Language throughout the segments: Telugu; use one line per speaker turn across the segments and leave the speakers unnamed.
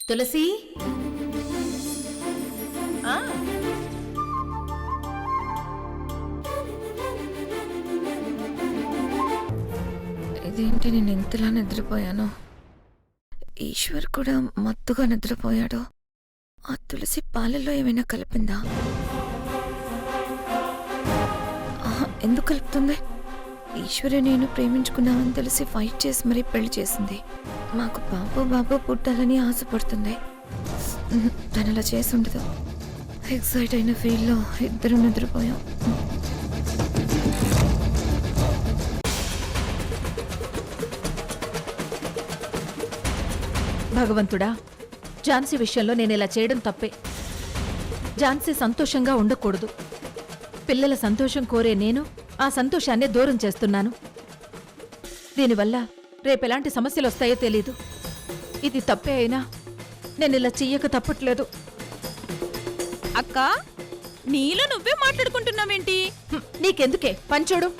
తులసి
ఇదేంటి, నేను ఎంతలా నిద్రపోయాను. ఈశ్వర్ కూడా మత్తుగా నిద్రపోయాడు. ఆ తులసి పాలల్లో ఏమైనా కలిపిందా? ఎందుకు కలుపుతుంది? ఈశ్వరి నేను ప్రేమించుకున్నామని తెలిసి ఫైట్ చేసి మరీ పెళ్లి చేసింది. మాకు బాబు పుట్టాలని ఆశపడుతుంది. తను అలా చేసి ఉండదు. ఎక్సైట్ అయిన ఫీల్లో ఇద్దరు నిద్రపోయాం.
భగవంతుడా, ఝాన్సీ విషయంలో నేను ఇలా చేయడం తప్పే. ఝాన్సీ సంతోషంగా ఉండకూడదు. పిల్లల సంతోషం కోరే నేను ఆ సంతోషాన్ని దూరం చేస్తున్నాను. దీనివల్ల రేపెలాంటి సమస్యలు వస్తాయో తెలీదు. ఇది తప్పే అయినా నేను ఇలా చెయ్యక తప్పట్లేదు.
అక్క, నీలో నువ్వే మాట్లాడుకుంటున్నావేంటి?
నీకెందుకే, పంచోడు.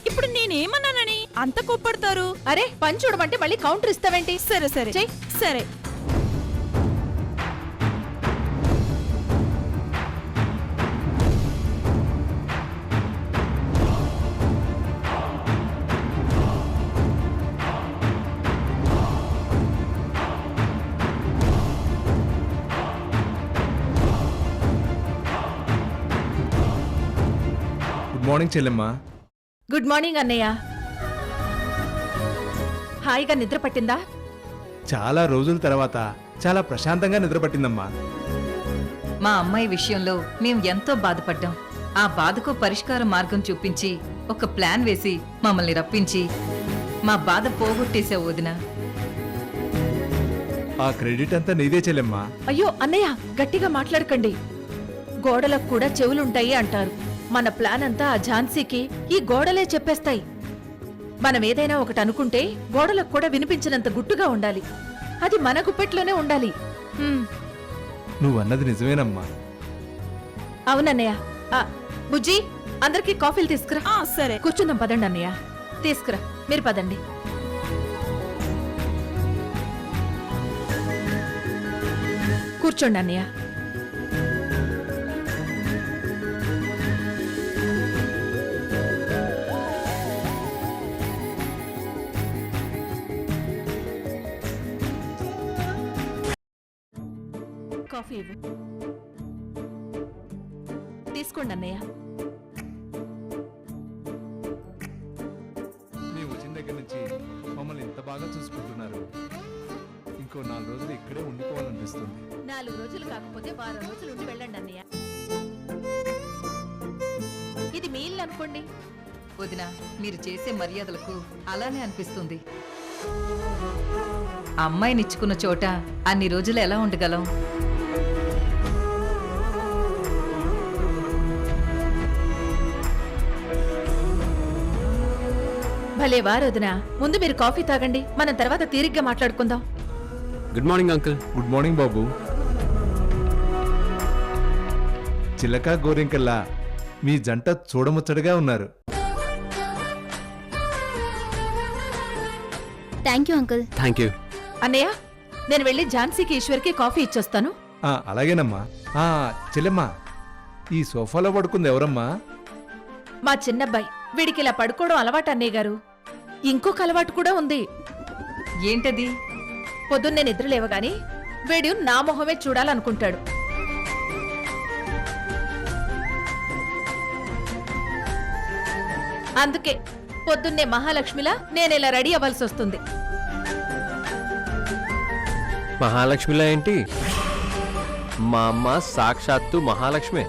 ఇప్పుడు నేనేమన్నానని అంత కోప్పడతారు?
అరే, పంచోడమంటే మళ్ళీ కౌంటర్ ఇస్తావేంటి?
సరే సరే
చెయ్.
సరే.
గుడ్ మార్నింగ్ చెల్లెమ్మా.
గుడ్ మార్నింగ్ అన్నయ్య. హాయిగా నిద్ర పట్టిందా?
చాలా రోజుల తర్వాత చాలా ప్రశాంతంగా నిద్రపట్టిందమ్మా.
మా అమ్మాయి విషయంలో మేం ఎంతో బాధపడ్డాం. ఆ బాధకు పరిష్కార మార్గం చూపించి ఒక ప్లాన్ వేసి మమ్మల్ని రప్పించి మా బాధ పోగొట్టేశావు వదినా.
ఆ క్రెడిట్ అంతా నీదే చెల్లెమ్మా.
అయ్యో అన్నయ్య, గట్టిగా మాట్లాడకండి. గోడలకు కూడా చెవులుంటాయి అంటారు. మన ప్లాన్ అంతా ఆ ఝాన్సీకి ఈ గోడలే చెప్పేస్తాయి. మనం ఏదైనా ఒకటి అనుకుంటే గోడలకు కూడా వినిపించినంత గుట్టుగా ఉండాలి. అది మన గుప్పెట్లోనే ఉండాలి.
నువ్వన్నది నిజమేనమ్మా.
అవునన్నయ్య. బుజ్జి, అందరికీ కాఫీలు తీసుకురా.
సరే,
కూర్చుందాం పదండి అన్నయ్య. తీసుకురా, మీరు పదండి. కూర్చోండి అన్నయ్య. కాఫీ ఇవ్వు. తీసుకోండి అన్నయ్య.
మేము వచ్చిన దగ్గర నుంచి మమ్మల్ని ఇంత బాగా చూసుకుంటున్నారు. ఇంకో 4 రోజులు ఇక్కడే ఉండిపోవాలనిపిస్తుంది.
4 రోజులు కాకపోతే వారం రోజులు ఉండి వెళ్ళండి అన్నయ్య. ఇది మీ ఇల్లు అనుకోండి.
వదినా, మీరు చేసే మర్యాదలకు అలానే అనిపిస్తుంది. అమ్మాయినిచ్చుకున్న చోట అన్ని రోజులు ఎలా ఉండగలం?
భలే వారొదినా. ముందు మీరు కాఫీ తాగండి, మనం తర్వాత తీరిగ్గా మాట్లాడుకుందాం.
Good morning uncle.
Good morning బాబు. చిలక గోరింకల్లా మీ జంట చూడముచ్చటగా ఉన్నారు.
Thank you uncle.
Thank you.
అన్నయ్య, నేను వెళ్ళి ఝాన్సీకి ఈశ్వర్కి కాఫీ ఇచ్చొస్తాను.
అలాగేనమ్మా. చెల్లెమ్మా, ఈ సోఫాలో పడుకుంది ఎవరమ్మా?
మా చిన్నబ్బాయి. వీడికి ఇలా పడుకోవడం అలవాటు అన్నయ్య గారు. ఇంకొక అలవాటు కూడా ఉంది.
ఏంటది?
పొద్దున్నే నిద్ర లేవగాని వీడు నా మొహమే చూడాలనుకుంటాడు. అందుకే పొద్దున్నే మహాలక్ష్మిలా నేనిలా రెడీ అవ్వాల్సి వస్తుంది.
మహాలక్ష్మిలా ఏంటి? మా అమ్మ సాక్షాత్తు మహాలక్ష్మే.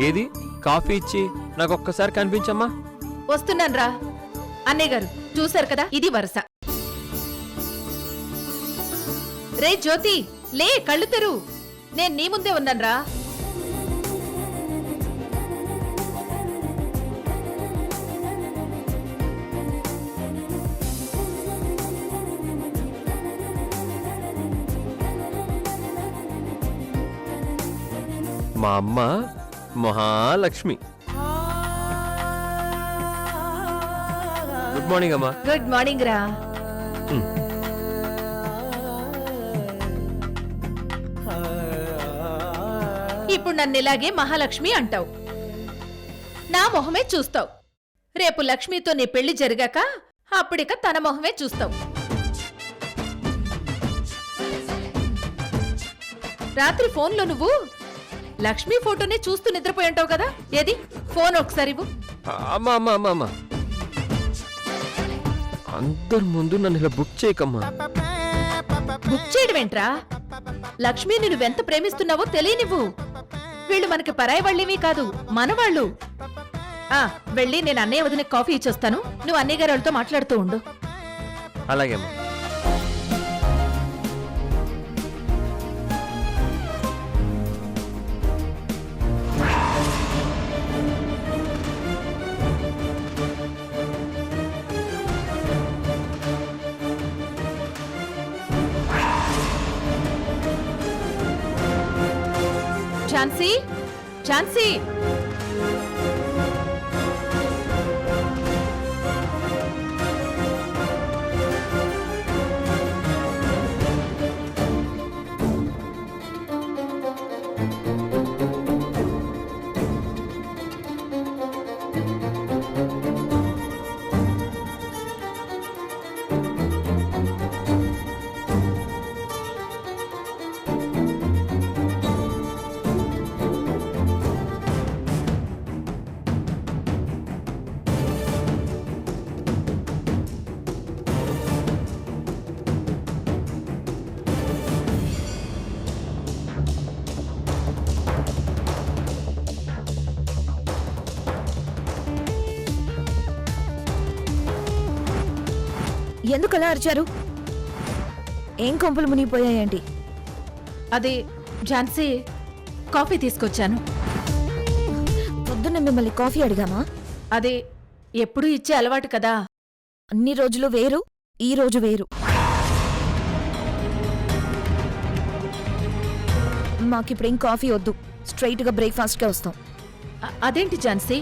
ఏది కాఫీ ఇచ్చి నాకు ఒక్కసారి కనిపించమ్మా.
వస్తున్నాను రా. అన్నయ్య గారు చూశారు కదా, ఇది వరుస. రే జ్యోతి, లే, కళ్ళు తెరు. నేను నీ ముందే ఉన్నాను రా.
మా అమ్మ మహాలక్ష్మి. గుడ్ మార్నింగ్ అమ్మా.
గుడ్ మార్నింగ్ రా.
ఉమ్.
ఇప్పుడు నన్ను ఇలాగే మహాలక్ష్మి అంటావు, నా మొహమే చూస్తావు. రేపు లక్ష్మితో నీ పెళ్లి జరిగాక అప్పుడిక తన మొహమే చూస్తావు. రాత్రి ఫోన్లో నువ్వు లక్ష్మి ఫోటోనే చూస్తూ నిద్రపోయి ఉంటావు కదా. ఏది ఫోన్ ఒకసారి ఇవ్వు.
అమ్మా అమ్మా అమ్మా అమ్మా, అందరి ముందు నన్ను ఇలా బుక్ చేయకమ్మా.
బుక్ చేయడం ఏంట్రా? లక్ష్మిని నువ్వెంత ప్రేమిస్తున్నావో తెలియనివ్వు. వీళ్ళు మనకి పరాయి వాళ్ళేమీ కాదు, మనవాళ్ళు. వెళ్ళి నేను అన్నయ్య వదిన కాఫీ ఇచ్చొస్తాను, నువ్వు అన్నయ్య గారి వాళ్ళతో మాట్లాడుతూ ఉండు.
అలాగే అమ్మా.
ఝాన్సీ, ఝాన్సీ,
ఎందుకు అలా అరిచారు? ఏం కొంపలు మునిగిపోయాయండి?
అది ఝాన్సీ, కాఫీ తీసుకొచ్చాను.
పొద్దున్న మిమ్మల్ని కాఫీ అడిగామా?
అది ఎప్పుడూ ఇచ్చే అలవాటు కదా.
అన్ని రోజులు వేరు, ఈ రోజు వేరు. మాకిప్పుడేం కాఫీ వద్దు, స్ట్రైట్గా బ్రేక్ఫాస్ట్కే వస్తాం.
అదేంటి ఝాన్సీ,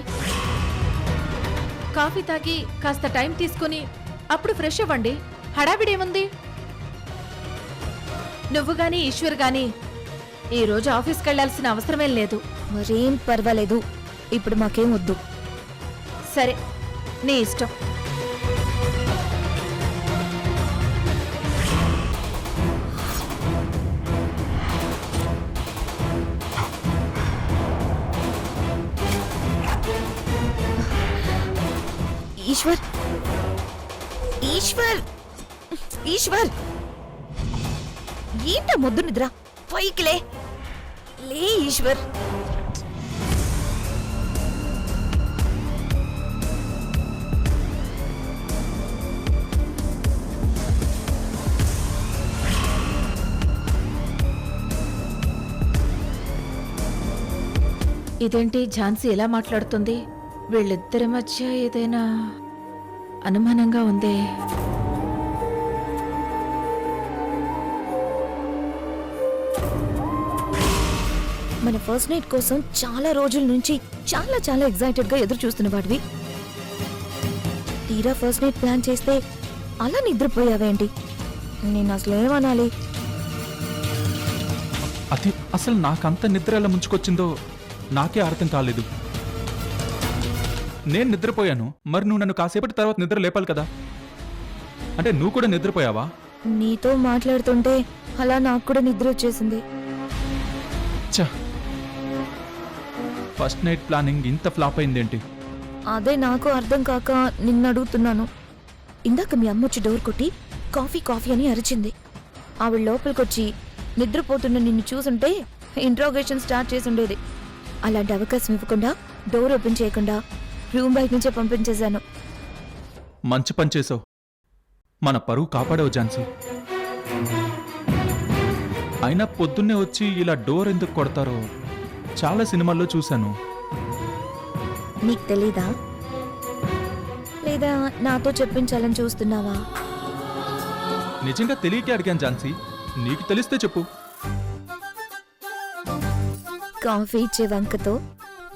కాఫీ తాగి కాస్త టైం తీసుకుని అప్పుడు ఫ్రెష్ అవ్వండి. హడావిడేముంది? నువ్వు గాని ఈశ్వర్ గాని ఈరోజు ఆఫీస్కి వెళ్లాల్సిన అవసరమేం లేదు.
మరేం పర్వాలేదు, ఇప్పుడు మాకేం వద్దు.
సరే, నీ ఇష్టం.
ఈశ్వర్, ఈశ్వర్, ఈశ్వర్, ఏంట మొద్దు నిద్ర? పైకి లే, లే ఈశ్వర్.
ఇదేంటి ఝాన్సీ ఎలా మాట్లాడుతుంది? వీళ్ళిద్దరి మధ్య ఏదైనా అనుమానంగా ఉందే.
మన ఫస్ట్ నైట్ కోసం చాలా రోజుల నుంచి చాలా చాలా ఎక్సైటెడ్ గా ఎదురు చూస్తున్న వాడివి, తీరా ఫస్ట్ నైట్ ప్లాన్ చేస్తే అలా నిద్రపోయావేంటి? నేను అసలు ఏమనాలి?
అది అసలు నాకంత నిద్ర ఎలా ముంచుకొచ్చిందో నాకే అర్థం కాలేదు. నేను నిద్రపోయాను, మరి నువ్వు నన్ను కాసేపటి తర్వాత నిద్ర లేపాలి కదా. అంటే నువ్వు కూడా నిద్రపోయావా?
నీతో మాట్లాడుతుంటే అలా నాకు కూడా నిద్ర వచ్చేసింది.
ఛ, ఫస్ట్ నైట్ ప్లానింగ్ ఇంత ఫ్లాప్ అయిందేంటి?
అదే నాకు అర్థం కాక నిన్ను అడుగుతున్నాను. ఇందాక మీ అమ్మ వచ్చి డోర్ కొట్టి కాఫీ కాఫీ అని అరిచింది. ఆవిడ లోపలికొచ్చి నిద్రపోతున్న నిన్ను చూసుంటే ఇంట్రోగేషన్ స్టార్ట్ చేసి ఉండేది. అలాంటి అవకాశం ఇవ్వకుండా డోర్ ఓపెన్ చేయకుండా రూమ్ బయట నుంచే పంపించేశాను.
మంచి పని చేసావు, మన పరువు కాపాడావు ఝాన్సీ. అయినా పొద్దున్నే వచ్చి ఇలా డోర్ ఎందుకు కొడతారో చాలా సినిమాల్లో చూశాను.
నీకు తెలీదా? లేదా నాతో చెప్పించాలని చూస్తున్నావా?
నిజంగా తెలియకే అడిగాను ఝాన్సీ, నీకు తెలిస్తే చెప్పు.
కాఫీ ఇచ్చే వంకతో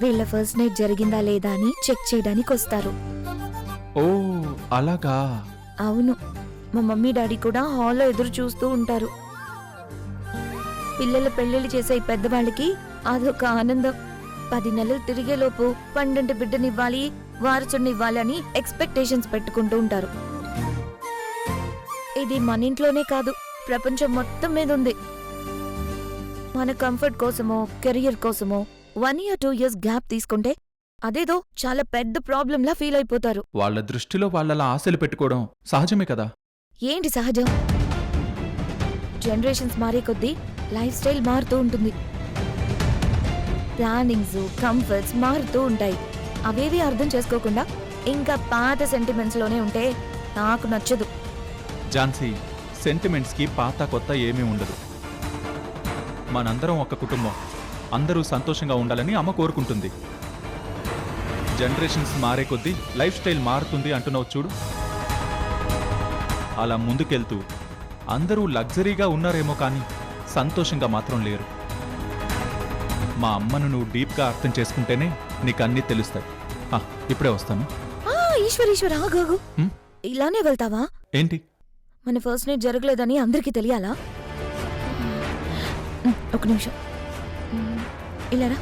వీళ్ళ ఫస్ట్ నైట్ జరిగిందా లేదా అని చెక్ చేయడానికి వస్తారు.
ఓ అలాగా?
అవును, మా మమ్మీ డాడీ కూడా హాల్లో ఎదురు చూస్తూ ఉంటారు. పిల్లల పెళ్లిళ్ళు చేసే ఈ పెద్దవాళ్ళకి అదొక ఆనందం. 10 నెలలు తిరిగేలోపు పండంటి బిడ్డనివ్వాలి, వారసుడినివ్వాలి అని ఎక్స్పెక్టేషన్స్ పెట్టుకుంటూ ఉంటారు. ఇది మన ఇంట్లోనే కాదు, ప్రపంచం మొత్తం మీద ఉంది. మన కంఫర్ట్ కోసమో కెరియర్ కోసమో 1 year 2 years గ్యాప్ తీసుకుంటే అదేదో చాలా పెద్ద ప్రాబ్లంలా ఫీల్ అయిపోతారు.
వాళ్ళ దృష్టిలో వాళ్ళలా ఆశలు పెట్టుకోవడం సహజమే కదా.
ఏంటి సహజం? జనరేషన్స్ మారే కొద్దీ లైఫ్ స్టైల్ మారుతూ ఉంటుంది. ప్లానింగ్స్, కంఫర్ట్స్ మారుతూ ఉంటాయి. అవేవి అర్థం చేసుకోకుండా ఇంకా పాత సెంటిమెంట్స్ లోనే ఉంటే నాకు నచ్చదు.
ఝాన్సీ, సెంటిమెంట్స్కి పాత కొత్త ఏమీ ఉండదు. మనందరం ఒక కుటుంబం, అందరూ సంతోషంగా ఉండాలని అమ్మ కోరుకుంటుంది. జనరేషన్స్ మారే కొద్దీ లైఫ్ స్టైల్ మారుతుంది అంటున్నావు చూడు. అలా ముందుకెళ్తూ అందరూ లగ్జరీగా ఉన్నారేమో కానీ సంతోషంగా మాత్రం లేరు. మా అమ్మను నువ్వు డీప్గా అర్థం చేసుకుంటేనే నీకు అన్నీ తెలుస్తాయి. ఇప్పుడే వస్తాను.
ఈశ్వర్ ఆగు.
హ్మ్?
ఇలానే వెళ్తావా?
ఏంటి?
మన ఫస్ట్ నైట్ జరగలేదని అందరికీ తెలియాలా? ఒక నిమిషం, ఇలారా.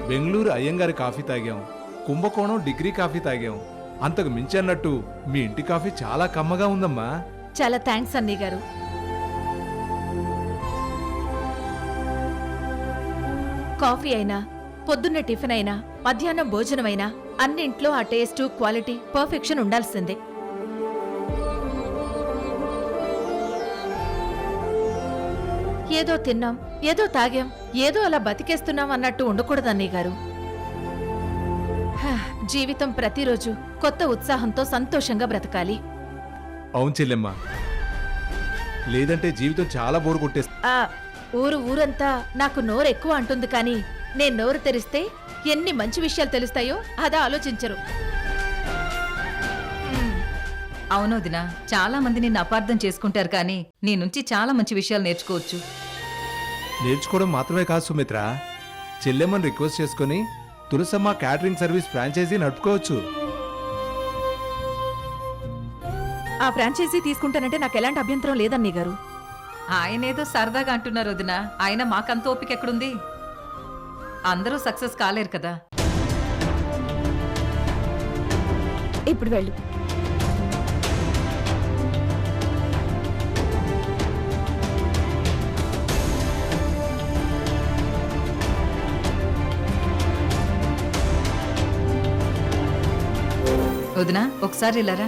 బెంగళూరు అయ్యంగారి కాఫీ తాగాం, కుంభకోణం డిగ్రీ కాఫీ తాగాం. అంతకు మించి అన్నట్టు మీ ఇంటి కాఫీ చాలా కమ్మగా ఉందమ్మా.
చాలా థ్యాంక్స్ అన్నయ్య గారు. కాఫీ అయినా, పొద్దున్న టిఫిన్ అయినా, మధ్యాహ్నం భోజనమైనా అన్నింట్లో ఆ టేస్ట్, క్వాలిటీ, పర్ఫెక్షన్ ఉండాల్సిందే. ఏదో తిన్నాం, ఏదో తాగాం, ఏదో అలా బతికేస్తున్నాం అన్నట్టు ఉండకూడదు అన్నయ్య గారు. జీవితం ప్రతిరోజు కొత్త ఉత్సాహంతో సంతోషంగా బ్రతకాలి.
అవును చెల్లెమ్మ, లేదంటే జీవితం చాలా బోరు కొట్టేస్తుంది.
ఆ ఊరంతా నాకు నోరు ఎక్కువ అంటుంది కానీ నేను నోరు తెరిస్తే ఎన్ని మంచి విషయాలు తెలుస్తాయో అదా ఆలోచించరు.
అవును వదినా, చాలా మంది నిన్ను అపార్థం చేసుకుంటారు కానీ నీ నుంచి చాలా మంచి విషయాలు నేర్చుకోవచ్చు.
నేర్చుకోవడం మాత్రమే కాదు సుమిత్ర, చెల్లెమ్మని రిక్వెస్ట్ చేసుకుని తులసమ్మ క్యాటరింగ్ సర్వీస్ ఫ్రాంచైజీ నడుపుకోవచ్చు.
ఆ ఫ్రాంచైజీ తీసుకుంటానంటే నాకు ఎలాంటి అభ్యంతరం లేదన్నయ్య గారు.
ఆయనేదో సరదాగా అంటున్నారు వదినా, ఆయన మాకంత ఓపిక ఎక్కడుంది? అందరూ సక్సెస్ కాలేరు కదా.
ఇప్పుడు వెళ్ళు.
వదినా ఒకసారి ఇలారా.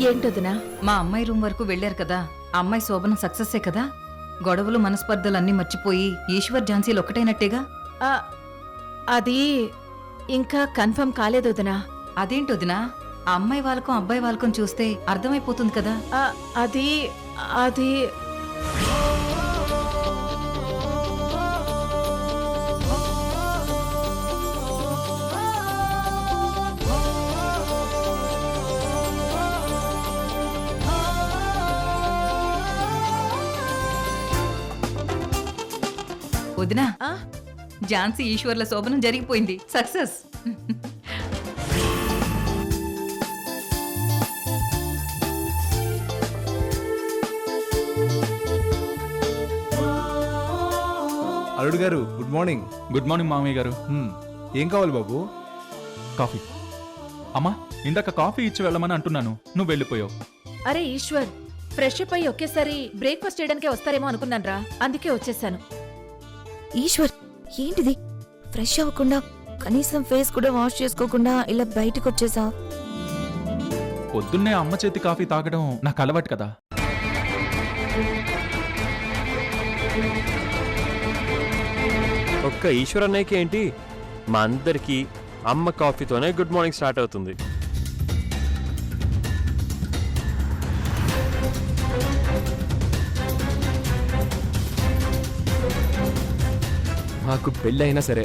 ఏంటొదినా?
మా అమ్మాయి రూమ్ వరకు వెళ్ళారు కదా, ఆ అమ్మాయి శోభనం సక్సెస్సే కదా. గొడవలు మనస్పర్ధలన్నీ మర్చిపోయి ఈశ్వర్ ఝాన్సీలు ఒకటైనట్టేగా.
అది ఇంకా కన్ఫర్మ్ కాలేదొదినా.
అదేంటొదినా, ఆ అమ్మాయి వాళ్ళకం అబ్బాయి వాళ్ళకం చూస్తే అర్థమైపోతుంది కదా.
అది అది
వదినా, ఝాన్సీ ఈశ్వర్ల శోభనం జరిగిపోయింది, సక్సెస్.
అల్లుడు గారు గుడ్ మార్నింగ్.
గుడ్ మార్నింగ్ మామయ్య గారు.
ఏం కావాలి బాబు?
కాఫీ. అమ్మా, ఇందాక కాఫీ ఇచ్చి వెళ్ళమని అంటున్నాను, నువ్వు వెళ్ళిపోయావు.
అరే ఈశ్వర్, ఫ్రెష్ అప్ అయ్యి ఒకేసారి బ్రేక్ఫాస్ట్ చేయడానికే వస్తారేమో అనుకున్నాను, అందుకే వచ్చేసాను.
ఈశ్వర్, ఏంటిది? ఫ్రెష్ అవ్వకుండా కనీసం ఫేస్ కూడా వాష్ చేసుకోకుండా ఇలా బయటకు వచ్చేసా?
పొద్దున్నే అమ్మ చేతి కాఫీ తాగడం నాకు అలవాటు కదా.
ఒక్క ఈశ్వర్ అన్నయ్యకి ఏంటి, మా అందరికీ అమ్మ కాఫీతోనే గుడ్ మార్నింగ్ స్టార్ట్ అవుతుంది. నాకు పెళ్ళి అయినా సరే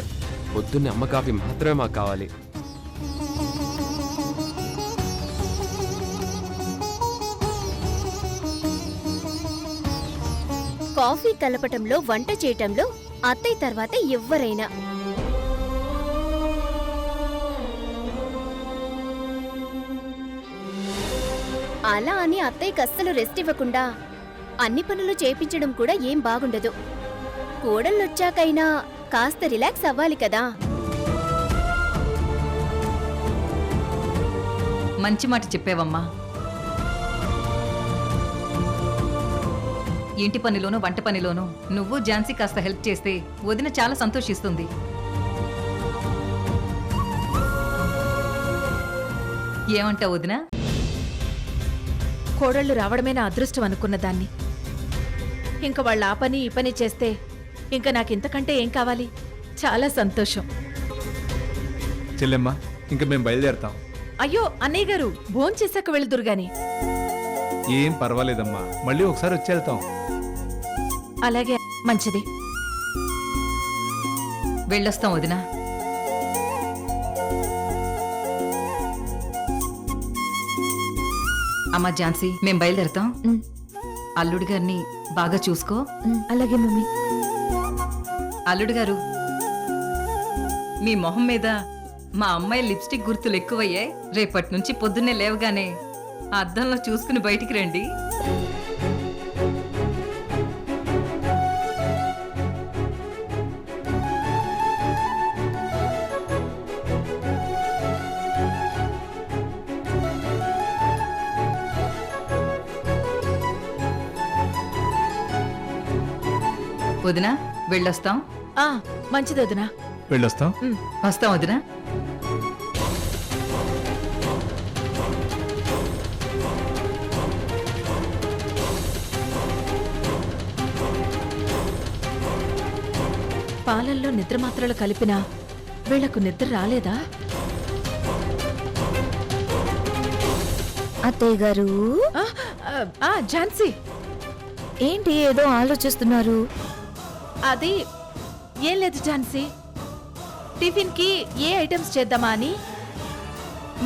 పొద్దున్నే అమ్మ కాఫీ మాత్రమే మాకు కావాలి.
కాఫీ కలపటంలో వంట చేయటంలో అత్తయ్య తర్వాత ఎవ్వరైనా అలా అని అత్తయ్యకి అస్సలు రెస్ట్ ఇవ్వకుండా అన్ని పనులు చేపించడం కూడా ఏం బాగుండదు. కోడళ్ళొచ్చాకైనా కాస్త రిలాక్స్ అవ్వాలి కదా.
మంచి మాట చెప్పేవమ్మా. ఇంటి పనిలోనూ వంట పనిలోనూ నువ్వు ఝాన్సీ కాస్త హెల్ప్ చేస్తే వదిన చాలా సంతోషిస్తుంది. ఏమంటావు వదిన?
కోడళ్ళు రావడమే నా అదృష్టం అనుకున్న దాన్ని. ఇంక వాళ్ళు ఆ పని ఈ పని చేస్తే ఇంకా నాకింతకంటే ఏం కావాలి? చాలా సంతోషం.
చెల్లెమ్మ ఇంక మేము బయలుదేరతాం.
అయ్యో అన్నయ్య గారు, భోంచేశాక వెళుదురు గాని.
ఏం పర్వాలేదమ్మా, మళ్ళీ ఒకసారి వచ్చేళ్తాం.
అలాగే, మంచిది.
వెళ్ళొస్తాం వదిన. అమ్మా ఝాన్సీ, మేం బయలుదేరతాం.
ఉమ్,
అల్లుడు గారిని బాగా చూసుకో.
అలాగే మమ్మీ.
అల్లుడు గారు, మీ మొహం మీద మా అమ్మాయి లిప్స్టిక్ గుర్తులు ఎక్కువయ్యాయి. రేపటి నుంచి పొద్దున్నే లేవగానే ఆ అద్దంలో చూసుకుని బయటికి రండి. వదినా, వెళ్ళొస్తాం.
మంచిది వదినా.
వెళ్ళొస్తాం.
వస్తాం వదినా.
పాలల్లో నిద్ర మాత్రలు కలిపినా వీళ్లకు నిద్ర రాలేదా?
అత్తయ్య గారు,
ఝాన్సీ,
ఏంటి ఏదో ఆలోచిస్తున్నారు?
అది ఏం లేదు ఝాన్సీ. టిఫిన్ కి ఏ ఐటమ్స్ చేద్దామా అని.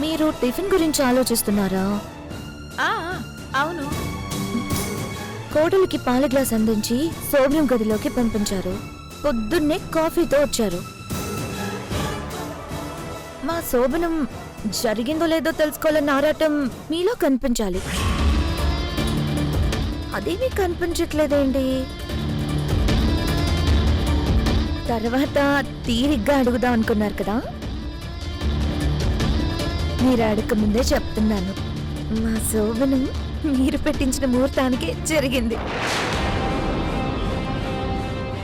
మీరు టిఫిన్ గురించి ఆలోచిస్తున్నారా?
అవును.
కోడలికి పాల గ్లాస్ అందించి సోబ్రం గదిలోకి పంపించారు. పొద్దున్నే కాఫీతో వచ్చారు. మా శోభనం జరిగిందో లేదో తెలుసుకోవాలన్న ఆరాటం మీలో కనిపించాలి. అదేమీ కనిపించట్లేదేంటి? తర్వాత తీరిగ్గా అడుగుదాం అనుకున్నారు కదా, మీరు అడగక ముందే చెప్తున్నాను, మా శోభనం మీరు పెట్టించిన ముహూర్తానికి జరిగింది.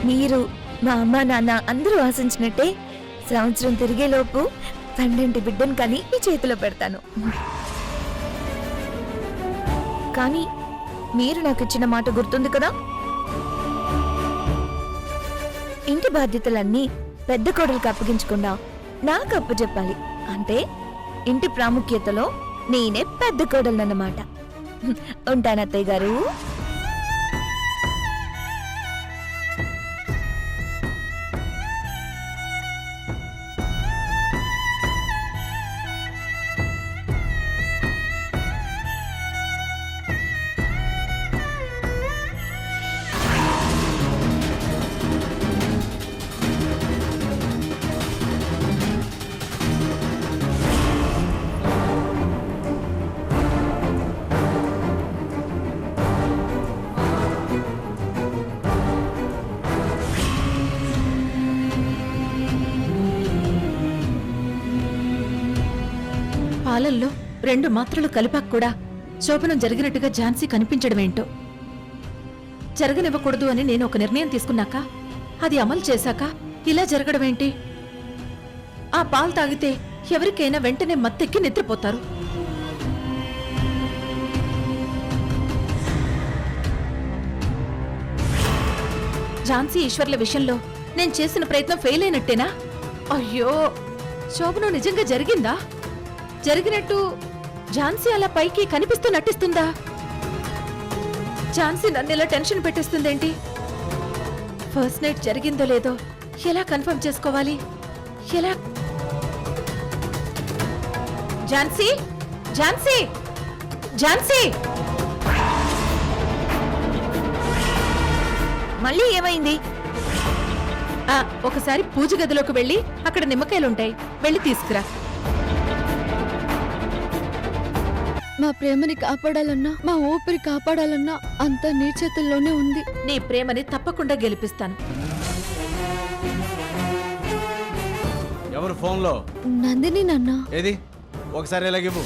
మీరు, మా అమ్మ నాన్న అందరూ ఆశించినట్టే సంవత్సరం తిరిగేలోపు 12 బిడ్డను కని మీ చేతిలో పెడతాను. కానీ మీరు నాకు ఇచ్చిన మాట గుర్తుంది కదా, ఇంటి బాధ్యతలన్నీ పెద్ద కోడలికి అప్పగించకుండా నాకు అప్పచెప్పాలి. అంటే ఇంటి ప్రాముఖ్యతలో నేనే పెద్ద కోడలన్నమాట. ఉంటాను అత్తయ్య గారు.
పాలల్లో 2 మాత్రలు కలిపాక కూడా శోభనం జరిగినట్టుగా ఝాన్సీ కనిపించడమేంటో. జరగనివ్వకూడదు అని నేను ఒక నిర్ణయం తీసుకున్నాక, అది అమలు చేశాక ఇలా జరగడమేంటి? ఆ పాలు తాగితే ఎవరికైనా వెంటనే మత్తెక్కి నిద్రపోతారు. ఝాన్సీ ఈశ్వర్ల విషయంలో నేను చేసిన ప్రయత్నం ఫెయిల్ అయినట్టేనా? అయ్యో, శోభనం నిజంగా జరిగిందా? జరిగినట్టు ఝాన్సీ అలా పైకి కనిపిస్తూ నటిస్తుందా? ఝాన్సీ నన్ను ఇలా టెన్షన్ పెట్టేస్తుందేంటి? ఫస్ట్ నైట్ జరిగిందో లేదో ఎలా కన్ఫర్మ్ చేసుకోవాలి? ఎలా? ఝాన్సీ, ఝాన్సీ, ఝాన్సీ!
మళ్ళీ ఏమైంది?
ఒకసారి పూజ గదిలోకి వెళ్ళి అక్కడ నిమ్మకాయలుంటాయి, వెళ్ళి తీసుకురా.
మా ప్రేమని కాపాడాలన్నా, మా ఊపిరి కాపాడాలన్నా అంతా నీ చేతుల్లోనే ఉంది.
నీ ప్రేమని తప్పకుండా గెలిపిస్తాను.
ఎవరు ఫోన్లో?
నందిని నాన్న.
ఏది ఒకసారి ఎలాగివ్వు.